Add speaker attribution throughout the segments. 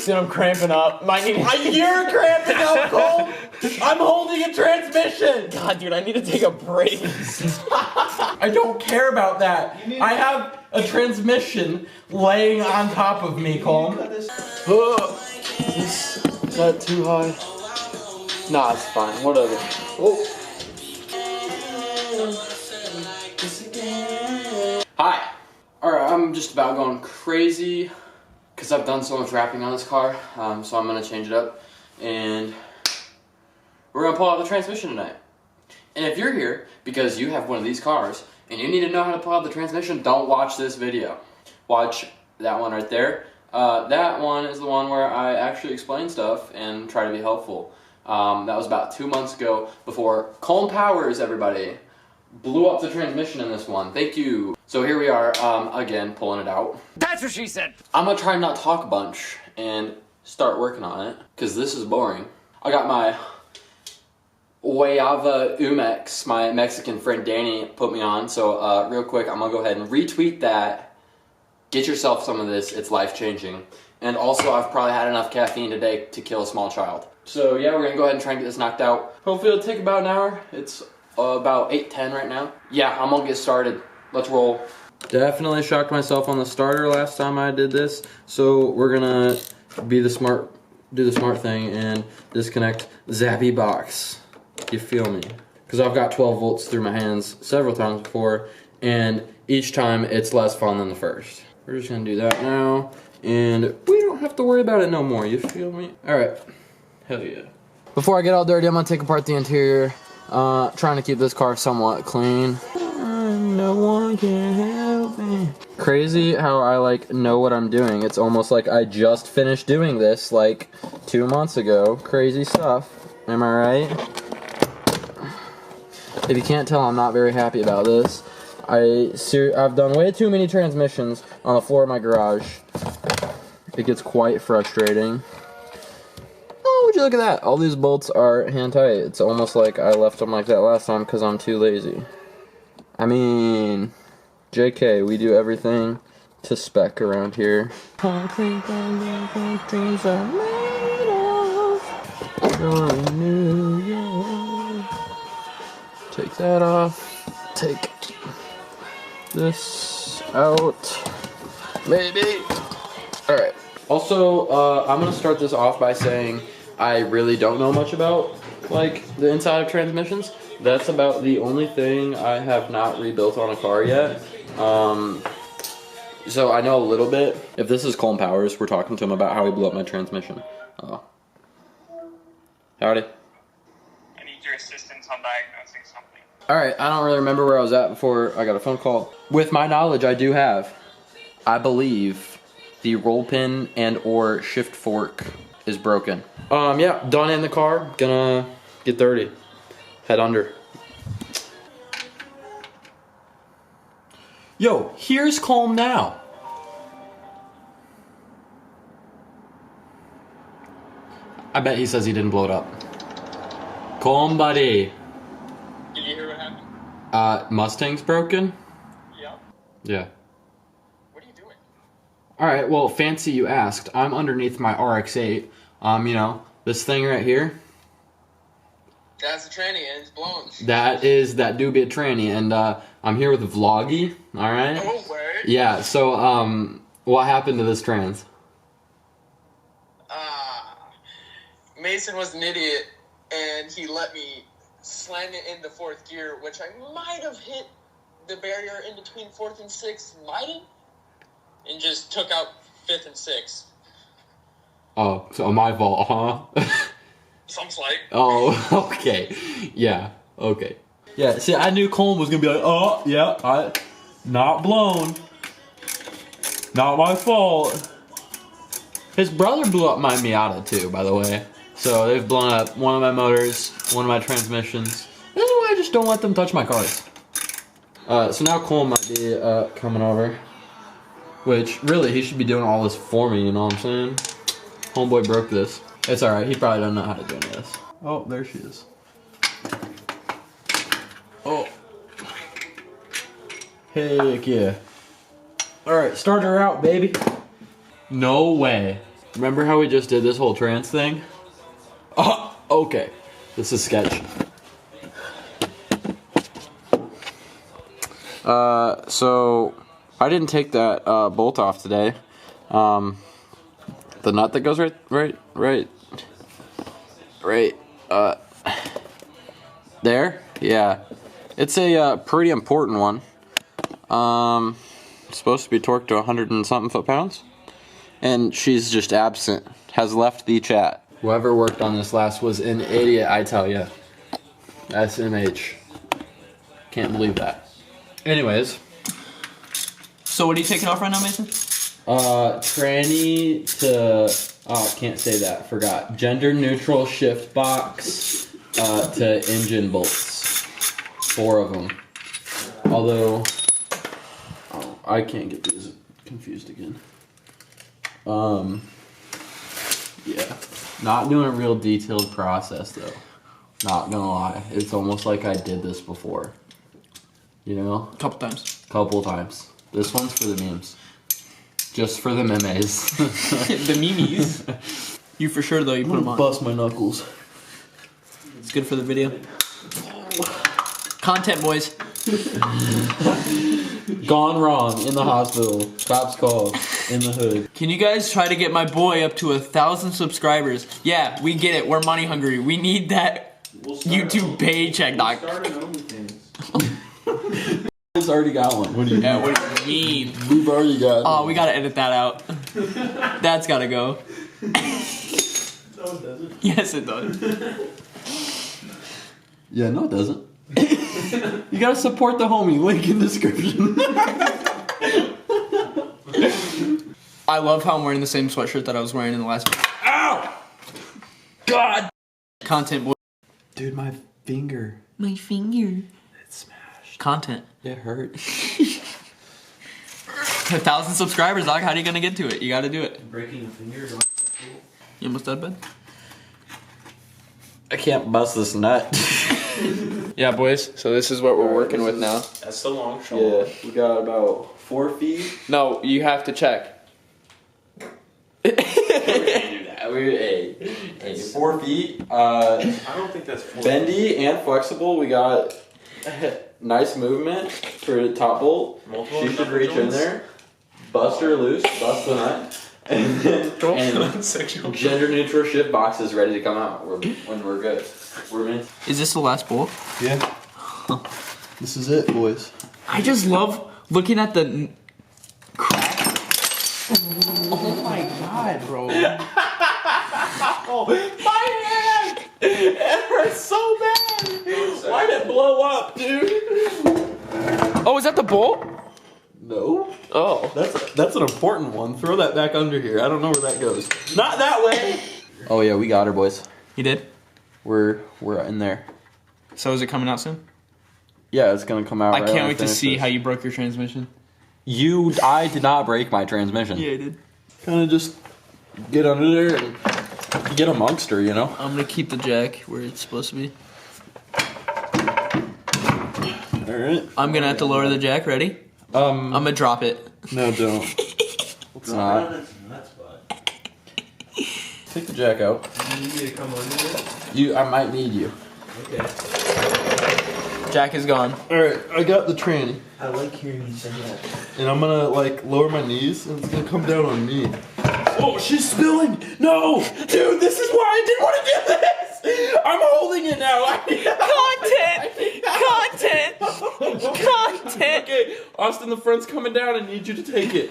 Speaker 1: See, I'm cramping up. You're cramping up, Colm! I'm holding a transmission! God, dude, I need to take a break. I don't care about that. I have a transmission laying on top of me, Colm. Is that too high? Nah, it's fine. Whatever. Oh. Hi. Alright, I'm just about going crazy because I've done so much wrapping on this car, so I'm going to change it up, and we're going to pull out the transmission tonight. And if you're here because you have one of these cars and you need to know how to pull out the transmission, don't watch this video. Watch that one right there. That one is the one where I actually explain stuff and try to be helpful. That was about 2 months ago before Colm Powers, everybody, blew up the transmission in this one. Thank you. So here we are, again, pulling it out.
Speaker 2: That's what she said.
Speaker 1: I'm gonna try not talk a bunch and start working on it, because this is boring. I got my Guayava Umex, my Mexican friend Danny put me on, so real quick, I'm gonna go ahead and retweet that. Get yourself some of this, it's life-changing. And also, I've probably had enough caffeine today to kill a small child. So yeah, we're gonna go ahead and try and get this knocked out. Hopefully it'll take about an hour. It's about 8:10 right now. Yeah, I'm gonna get started. Let's roll. Definitely shocked myself on the starter last time I did this, so we're gonna do the smart thing and disconnect Zappy box. You feel me? Because I've got 12 volts through my hands several times before, and each time it's less fun than the first. We're just gonna do that now, and we don't have to worry about it no more. You feel me? All right. Hell yeah. Before I get all dirty, I'm gonna take apart the interior. Trying to keep this car somewhat clean. No one can help me. Crazy how I like know what I'm doing. It's almost like I just finished doing this like 2 months ago. Crazy stuff. Am I right? If you can't tell, I'm not very happy about this. I've done way too many transmissions on the floor of my garage. It gets quite frustrating. Would you look at that? All these bolts are hand tight. It's almost like I left them like that last time because I'm too lazy. I mean, JK, we do everything to spec around here. Concrete things are made of. Going to New York. Take that off. Take this out. Maybe. Alright. Also, I'm going to start this off by saying I really don't know much about, like, the inside of transmissions. That's about the only thing I have not rebuilt on a car yet. So I know a little bit. If this is Colm Powers, we're talking to him about how he blew up my transmission. Oh. Howdy.
Speaker 3: I need your assistance on diagnosing something.
Speaker 1: Alright, I don't really remember where I was at before I got a phone call. With my knowledge, I do have, I believe, the roll pin and or shift fork is broken. Yeah, done in the car. Gonna get dirty. Head under. Yo, here's Colm now. I bet he says he didn't blow it up. Colm, buddy.
Speaker 3: Did you hear what happened?
Speaker 1: Mustang's broken?
Speaker 3: Yeah.
Speaker 1: Yeah.
Speaker 3: What are you doing?
Speaker 1: Alright, well, fancy you asked. I'm underneath my RX-8. You know, this thing right here.
Speaker 3: That's a tranny and it's blown.
Speaker 1: That do be a tranny, and I'm here with Vloggy, alright?
Speaker 3: Oh, word?
Speaker 1: Yeah, so, what happened to this trans?
Speaker 3: Mason was an idiot, and he let me slam it into fourth gear, which I might have hit the barrier in between fourth and sixth, and just took out fifth and sixth.
Speaker 1: Oh, so my fault, huh?
Speaker 3: Sounds like.
Speaker 1: Oh, okay. Yeah, okay. Yeah, see, I knew Colm was gonna be like, oh, yeah, not blown. Not my fault. His brother blew up my Miata too, by the way. So they've blown up one of my motors, one of my transmissions. This is why I just don't let them touch my cars. So now Colm might be coming over. Which, really, he should be doing all this for me, you know what I'm saying? Homeboy broke this. It's alright, he probably doesn't know how to do any of this. Oh, there she is. Oh. Heck yeah. Alright, start her out, baby. No way. Remember how we just did this whole trans thing? Oh, okay. This is sketch. So I didn't take that bolt off today. The nut that goes right there. Yeah, it's a pretty important one. It's supposed to be torqued to 100 and something foot-pounds, and she's just absent. Has left the chat. Whoever worked on this last was an idiot, I tell ya. SMH. Can't believe that. Anyways.
Speaker 2: So what are you taking off right now, Mason?
Speaker 1: Tranny to, oh, can't say that, forgot. Gender neutral shift box to engine bolts. 4 of them. Although, oh, I can't get these confused again. Yeah. Not doing a real detailed process though. Not gonna lie. It's almost like I did this before. You know?
Speaker 2: Couple times.
Speaker 1: Couple times. This one's for the memes. Just for the memes.
Speaker 2: The memes. You for sure though, you put them on.
Speaker 1: Bust my knuckles.
Speaker 2: It's good for the video. Content, boys.
Speaker 1: Gone wrong in the hospital. Cops called in the hood.
Speaker 2: Can you guys try to get my boy up to 1,000 subscribers? Yeah, we get it. We're money hungry. We need that YouTube paycheck, doc.
Speaker 1: He's already got one. What do you
Speaker 2: Yeah, what do you mean?
Speaker 1: We've already got
Speaker 2: Oh, we gotta edit that out. That's gotta go.
Speaker 4: No, it doesn't.
Speaker 2: Yes, it does.
Speaker 1: Yeah, no it doesn't. You gotta support the homie. Link in description.
Speaker 2: I love how I'm wearing the same sweatshirt that I was wearing in the last video. Ow! God! Content, boy.
Speaker 1: Dude, my finger.
Speaker 2: My finger.
Speaker 1: It's smashed.
Speaker 2: Content.
Speaker 1: It hurt.
Speaker 2: 1,000 subscribers, dog. How are you gonna get to it? You gotta do it.
Speaker 4: Breaking a finger.
Speaker 2: You almost dead, bud?
Speaker 1: I can't bust this nut.
Speaker 2: Yeah, boys. So this is what we're working with now.
Speaker 4: That's the long shot.
Speaker 1: Yeah, we got about 4 feet.
Speaker 2: No, you have to check.
Speaker 1: Hey, 4 feet.
Speaker 4: I don't think that's 4
Speaker 1: Bendy and flexible. We got nice movement for the top bolt.
Speaker 4: Multiple
Speaker 1: She should reach in there, bust her loose, bust the nut, and then gender neutral shift box is ready to come out when we're good. We're in.
Speaker 2: Is this the last bolt?
Speaker 1: Yeah. This is it, boys.
Speaker 2: I just love looking at the crack. Oh my god, bro.
Speaker 1: Oh, my hand! It hurts so bad! Why'd it blow up, dude?
Speaker 2: Oh, is that the bolt?
Speaker 1: No.
Speaker 2: Oh.
Speaker 1: That's an important one. Throw that back under here. I don't know where that goes. Not that way! Oh yeah, we got her, boys.
Speaker 2: You did?
Speaker 1: We're in there.
Speaker 2: So is it coming out soon?
Speaker 1: Yeah, it's gonna come out.
Speaker 2: I can't wait to see how you broke your transmission.
Speaker 1: I did not break my transmission.
Speaker 2: Yeah, I did.
Speaker 1: Kind of just get under there and get amongst her, you know?
Speaker 2: I'm gonna keep the jack where it's supposed to be.
Speaker 1: Alright.
Speaker 2: I'm gonna have to lower the jack. Ready? I'm gonna drop it.
Speaker 1: No, don't. It's not. Take the jack out.
Speaker 4: You need me to come under it?
Speaker 1: I might need you.
Speaker 4: Okay.
Speaker 2: Jack is gone.
Speaker 1: Alright, I got the tranny.
Speaker 4: I like hearing you say that.
Speaker 1: And I'm gonna like lower my knees and it's gonna come down on me. Oh, she's spilling! No! Dude, this is why I didn't want to do this! I'm holding it now!
Speaker 2: Content!
Speaker 1: Okay, Austin, the front's coming down. I need you to take it.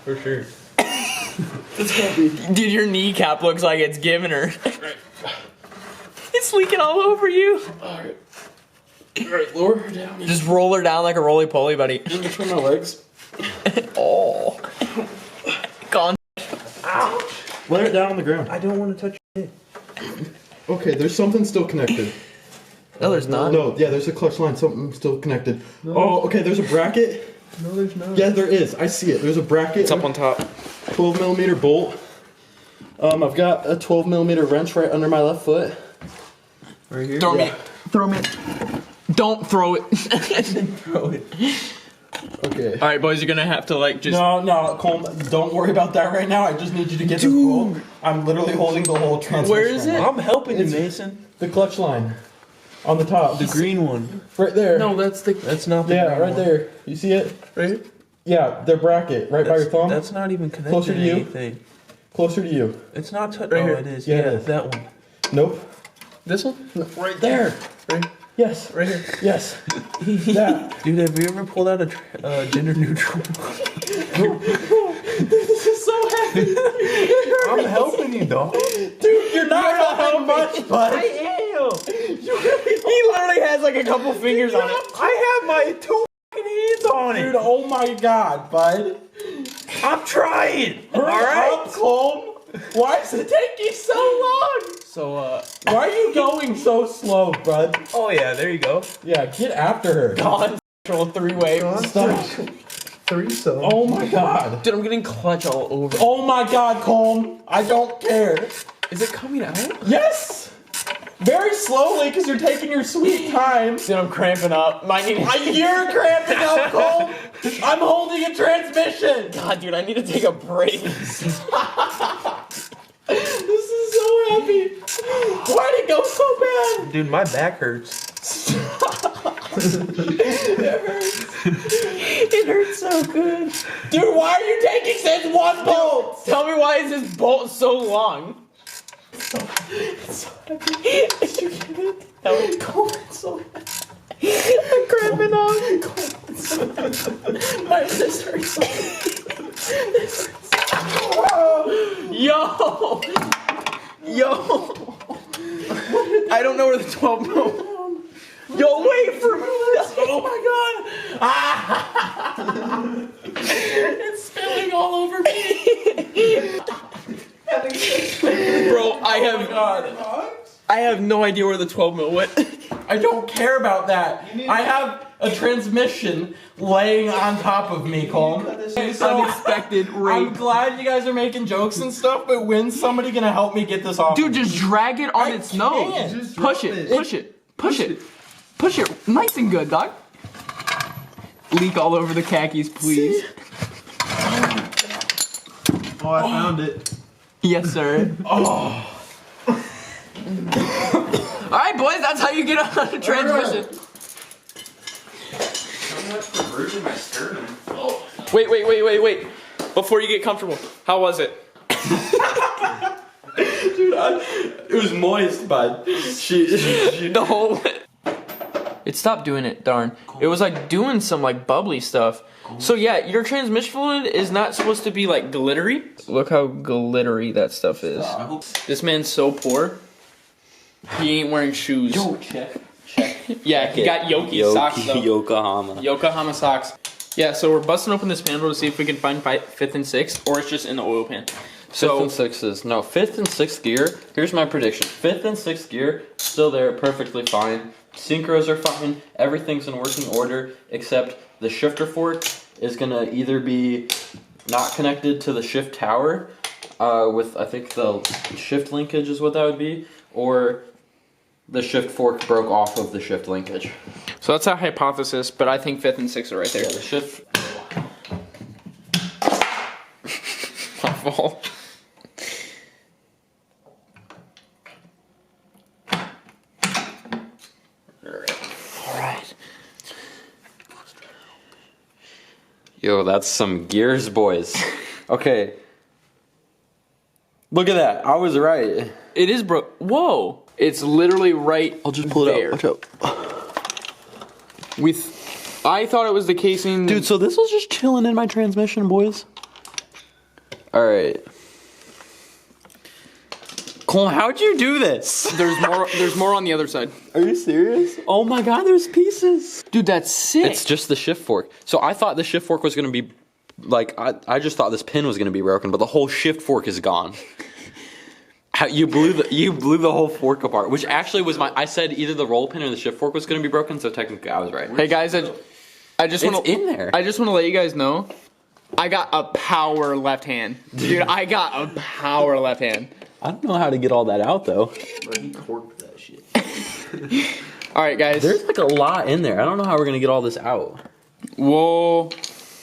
Speaker 4: For sure.
Speaker 1: It's heavy.
Speaker 2: Dude, your kneecap looks like it's giving her. It's leaking all over you.
Speaker 1: Alright. Alright, lower her down.
Speaker 2: Just roll her down like a roly-poly, buddy.
Speaker 1: In between my legs.
Speaker 2: Oh. Gone.
Speaker 1: Lay it down on the ground.
Speaker 4: I don't want to touch it.
Speaker 1: Okay, there's something still connected.
Speaker 2: No, there's not.
Speaker 1: No, yeah, there's a clutch line, something still connected. Oh, okay, there's a bracket.
Speaker 4: No, there's not.
Speaker 1: Yeah, there is. I see it. There's a bracket.
Speaker 2: It's up on top.
Speaker 1: 12mm bolt. I've got a 12mm wrench right under my left foot.
Speaker 4: Right here?
Speaker 2: Throw me. Don't throw it.
Speaker 4: Throw it. Okay.
Speaker 2: All right, boys, you're gonna have to like just.
Speaker 5: No, Colm, don't worry about that right now. I just need you to get this bolt. I'm literally holding the whole transmission.
Speaker 2: Where is it?
Speaker 4: I'm helping you,
Speaker 5: It's-
Speaker 4: Mason.
Speaker 5: The clutch line. On the top.
Speaker 4: The green one.
Speaker 5: Right there.
Speaker 2: No, that's the.
Speaker 4: That's not the
Speaker 5: Yeah,
Speaker 4: green
Speaker 5: right
Speaker 4: one.
Speaker 5: there. You see it?
Speaker 4: Right?
Speaker 5: Yeah, their bracket. Right by your thumb.
Speaker 4: That's not even connected
Speaker 5: Closer to you.
Speaker 4: anything.
Speaker 5: Closer to you.
Speaker 4: It's not
Speaker 5: Right
Speaker 4: oh,
Speaker 5: here.
Speaker 4: it is.
Speaker 5: Yeah,
Speaker 4: Yeah,
Speaker 5: it is.
Speaker 4: that one.
Speaker 5: Nope.
Speaker 2: This one?
Speaker 5: Right there.
Speaker 4: Right,
Speaker 5: Yes.
Speaker 4: right here.
Speaker 5: Yes. That.
Speaker 4: Dude, have you ever pulled out a gender neutral?
Speaker 5: This is so heavy.
Speaker 4: I'm helping you, dog.
Speaker 5: Dude, you're not helping much, bud.
Speaker 4: I am.
Speaker 2: He literally has like a couple fingers on it.
Speaker 4: I have my 2 fucking hands on
Speaker 5: Dude,
Speaker 4: it.
Speaker 5: oh my god, bud.
Speaker 4: I'm trying.
Speaker 5: Hurry up, Colm. Why is it taking so long?
Speaker 2: So,
Speaker 5: Why are you going so slow, bud?
Speaker 4: Oh yeah, there you go.
Speaker 5: Yeah, get after her.
Speaker 2: Dawn Central 3-way.
Speaker 5: Stop.
Speaker 4: Threesome.
Speaker 5: Oh my god.
Speaker 2: Dude, I'm getting clutch all over.
Speaker 5: Oh my god, Colm. I don't care.
Speaker 2: Is it coming out?
Speaker 5: Yes. Very slowly, because you're taking your sweet time.
Speaker 2: Dude, I'm cramping up. Might need.
Speaker 5: You're cramping up, Colm. I'm holding a transmission.
Speaker 2: God, dude, I need to take a break.
Speaker 5: This is so heavy. Why'd it go so bad?
Speaker 4: Dude, my back hurts.
Speaker 2: It hurts so good.
Speaker 5: Dude, why are you taking since one bolt?
Speaker 2: Tell me why is this bolt so long?
Speaker 5: It's so heavy. Did you get it?
Speaker 2: That was
Speaker 5: Colm, it's so heavy.
Speaker 2: I'm cramping up.
Speaker 5: My wrist hurts so
Speaker 2: Yo! I don't know where the 12 mil. Yo, wait for me.
Speaker 5: Oh my god! It's spilling all over me.
Speaker 2: Bro,
Speaker 5: God.
Speaker 2: I have no idea where the 12 mil went.
Speaker 5: I don't care about that. I have a transmission laying on top of me, Colm.
Speaker 2: Unexpected
Speaker 5: I'm
Speaker 2: rate.
Speaker 5: glad you guys are making jokes and stuff, but when's somebody gonna help me get this off?
Speaker 2: Dude, just drag it on
Speaker 5: I
Speaker 2: its nose.
Speaker 5: can't.
Speaker 4: Just
Speaker 2: Push
Speaker 4: drop
Speaker 2: it, push it, push it. Push it. Nice and good, dog. Leak all over the khakis, please.
Speaker 4: Oh, I found it.
Speaker 2: Yes, sir.
Speaker 5: Oh.
Speaker 2: Alright, boys, that's how you get on a transmission. Wait. Before you get comfortable, how was it?
Speaker 5: Dude, it was moist, bud.
Speaker 2: The whole. It stopped doing it, darn. It was like doing some like bubbly stuff. So yeah, your transmission fluid is not supposed to be like glittery. Look how glittery that stuff is. This man's so poor. He ain't wearing shoes.
Speaker 1: Yo, check.
Speaker 2: Yeah, he got Yoki socks though.
Speaker 1: Yokohama.
Speaker 2: Yokohama socks. Yeah, so we're busting open this panel to see if we can find 5th and 6th, or it's just in the oil pan.
Speaker 1: Fifth and sixth is no 5th and 6th gear. Here's my prediction: 5th and 6th gear still there, perfectly fine. Synchros are fine. Everything's in working order except the shifter fork is gonna either be not connected to the shift tower, with I think the shift linkage is what that would be, or the shift fork broke off of the shift linkage.
Speaker 2: So that's our hypothesis, but I think 5th and 6th are right there.
Speaker 1: Yeah, the shift.
Speaker 2: My fault.
Speaker 1: Alright. Yo, that's some gears, boys. Okay. Look at that. I was right.
Speaker 2: It is broke. Whoa! It's literally right.
Speaker 1: I'll just pull
Speaker 2: there.
Speaker 1: it out. Watch out.
Speaker 2: I thought it was the casing.
Speaker 1: Dude, so this was just chilling in my transmission, boys. Alright. Colm, how'd you do this?
Speaker 2: There's more on the other side.
Speaker 1: Are you serious? Oh my god, there's pieces.
Speaker 2: Dude, that's sick.
Speaker 1: It's just the shift fork. So I thought the shift fork was going to be, like, I just thought this pin was going to be broken, but the whole shift fork is gone. You blew the whole fork apart, which actually was I said either the roll pin or the shift fork was going to be broken, so technically I was right.
Speaker 2: Hey guys, I just want
Speaker 1: It's in there.
Speaker 2: I just want to let you guys know, I got a power left hand. Dude, I got a power left hand.
Speaker 1: I don't know how to get all that out, though.
Speaker 4: But he corked that shit.
Speaker 2: All right, guys.
Speaker 1: There's like a lot in there. I don't know how we're going to get all this out.
Speaker 2: We'll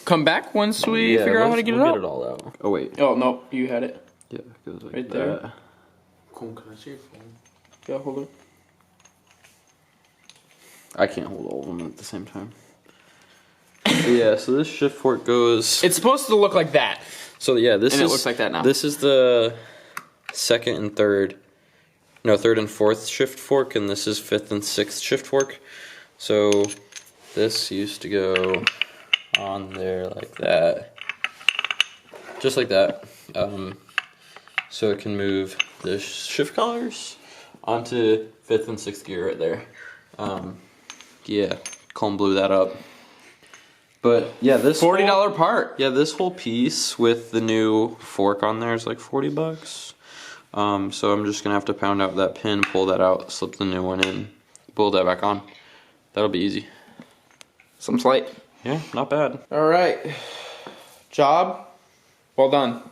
Speaker 2: come back once we figure out how to get it out.
Speaker 1: Get it all out. Oh wait.
Speaker 2: Oh no, you had it.
Speaker 1: Yeah, it goes like
Speaker 2: Right
Speaker 1: that.
Speaker 2: there.
Speaker 4: Cool, can I see your phone?
Speaker 2: Yeah, hold it.
Speaker 1: I can't hold all of them at the same time. But yeah, so this shift fork goes.
Speaker 2: It's supposed to look like that.
Speaker 1: So yeah, this
Speaker 2: And it
Speaker 1: is.
Speaker 2: looks like that now.
Speaker 1: This is the third and fourth shift fork, and this is fifth and sixth shift fork. So this used to go on there like that, just like that. So it can move the shift collars onto fifth and sixth gear right there. Yeah, Colm blew that up. But yeah, this
Speaker 2: $40 part.
Speaker 1: Yeah, this whole piece with the new fork on there is like $40. So I'm just gonna have to pound out that pin, pull that out, slip the new one in, pull that back on. That'll be easy.
Speaker 2: Some slight.
Speaker 1: Yeah, not bad.
Speaker 2: All right. Job well done.